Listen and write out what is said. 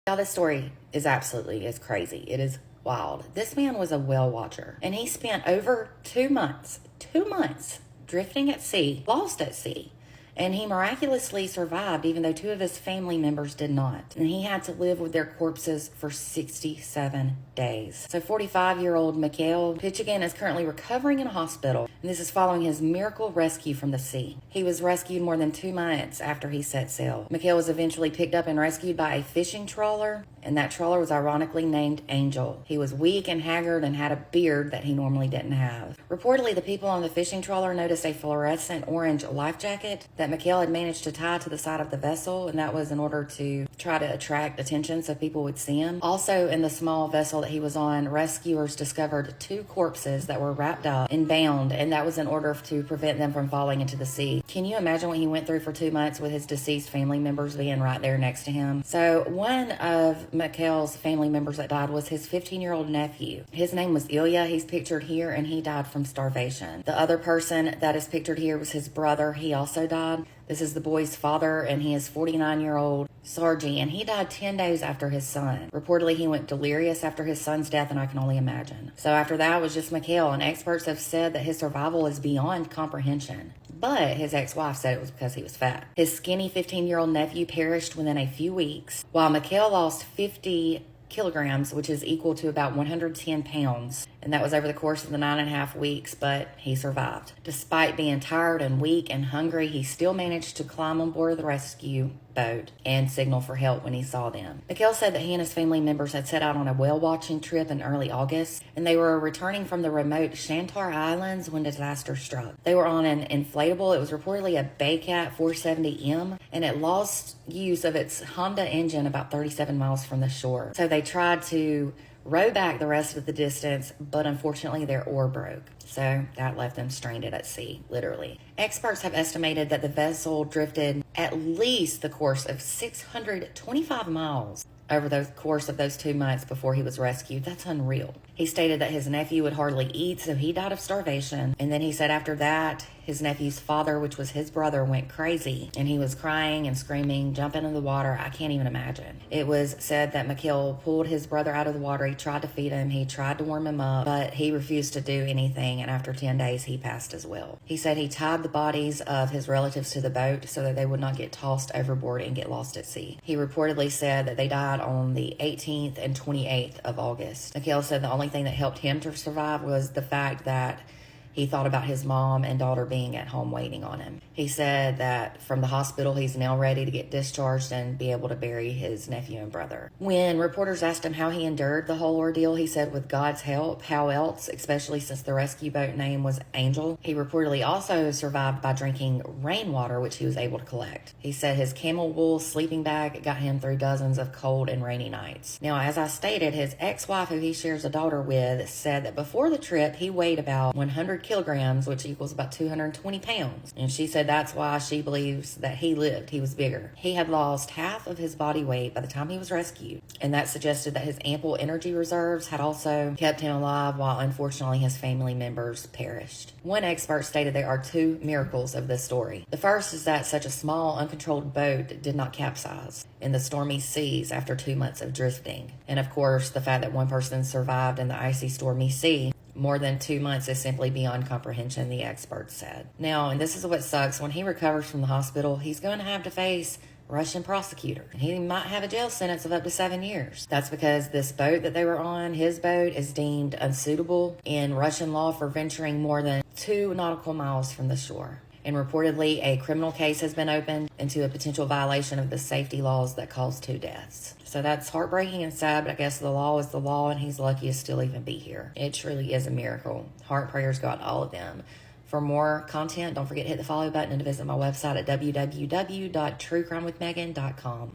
Y'all, this story is crazy. It is wild. This man was a whale watcher, and he spent over 2 months drifting at sea, lost at sea. And he miraculously survived, even though two of his family members did not. And he had to live with their corpses for 67 days. So 45-year-old Mikhail Pichigin is currently recovering in a hospital. And this is following his miracle rescue from the sea. He was rescued more than 2 months after he set sail. Mikhail was eventually picked up and rescued by a fishing trawler. And that trawler was ironically named Angel. He was weak and haggard and had a beard that he normally didn't have. Reportedly, the people on the fishing trawler noticed a fluorescent orange life jacket that Mikhail had managed to tie to the side of the vessel, and that was in order to try to attract attention so people would see him. Also, in the small vessel that he was on, rescuers discovered 2 corpses that were wrapped up and bound, and that was in order to prevent them from falling into the sea. Can you imagine what he went through for 2 months with his deceased family members being right there next to him? So one of Mikhail's family members that died was his 15-year-old nephew. His name was Ilya. He's pictured here, and he died from starvation. The other person that is pictured here was his brother. He also died. This is the boy's father, and he is 49-year-old Sargi, and he died 10 days after his son. Reportedly, he went delirious after his son's death, and I can only imagine. So after that was just Mikhail, and experts have said that his survival is beyond comprehension. But his ex-wife said it was because he was fat. His skinny 15-year-old nephew perished within a few weeks, while Mikhail lost 50 kilograms, which is equal to about 110 pounds. And that was over the course of the 9.5 weeks, but he survived. Despite being tired and weak and hungry, he still managed to climb on board the rescue boat and signal for help when he saw them. Mikhail said that he and his family members had set out on a whale watching trip in early August, and they were returning from the remote Shantar Islands when disaster struck. They were on an inflatable. It was reportedly a Baycat 470M, and it lost use of its Honda engine about 37 miles from the shore. So they tried to row back the rest of the distance, but unfortunately their oar broke. So that left them stranded at sea, literally. Experts have estimated that the vessel drifted at least the course of 625 miles over the course of those 2 months before he was rescued. That's unreal. He stated that his nephew would hardly eat, so he died of starvation. And then he said after that, his nephew's father, which was his brother, went crazy. And he was crying and screaming, jumping in the water. I can't even imagine. It was said that Mikhail pulled his brother out of the water. He tried to feed him. He tried to warm him up, but he refused to do anything. And after 10 days, he passed as well. He said he tied the bodies of his relatives to the boat so that they would not get tossed overboard and get lost at sea. He reportedly said that they died on the 18th and 28th of August. Mikhail said the only thing that helped him to survive was the fact that he thought about his mom and daughter being at home waiting on him. He said that from the hospital, he's now ready to get discharged and be able to bury his nephew and brother. When reporters asked him how he endured the whole ordeal, he said with God's help, how else, especially since the rescue boat name was Angel. He reportedly also survived by drinking rainwater, which he was able to collect. He said his camel wool sleeping bag got him through dozens of cold and rainy nights. Now, as I stated, his ex-wife, who he shares a daughter with, said that before the trip, he weighed about 100 kilograms, which equals about 220 pounds. And she said that's why she believes that he lived. He was bigger. He had lost half of his body weight by the time he was rescued. And that suggested that his ample energy reserves had also kept him alive, while unfortunately his family members perished. One expert stated there are 2 miracles of this story. The first is that such a small, uncontrolled boat did not capsize in the stormy seas after 2 months of drifting. And of course, the fact that one person survived in the icy, stormy sea more than 2 months is simply beyond comprehension, the experts said. Now, and this is what sucks, when he recovers from the hospital, he's going to have to face Russian prosecutor. He might have a jail sentence of up to 7 years. That's because this boat that they were on, his boat, is deemed unsuitable in Russian law for venturing more than 2 nautical miles from the shore. And reportedly, a criminal case has been opened into a potential violation of the safety laws that caused 2 deaths. So that's heartbreaking and sad, but I guess the law is the law, and he's lucky to still even be here. It truly is a miracle. Heart prayers go out to all of them. For more content, don't forget to hit the follow button and to visit my website at www.truecrimewithmegan.com.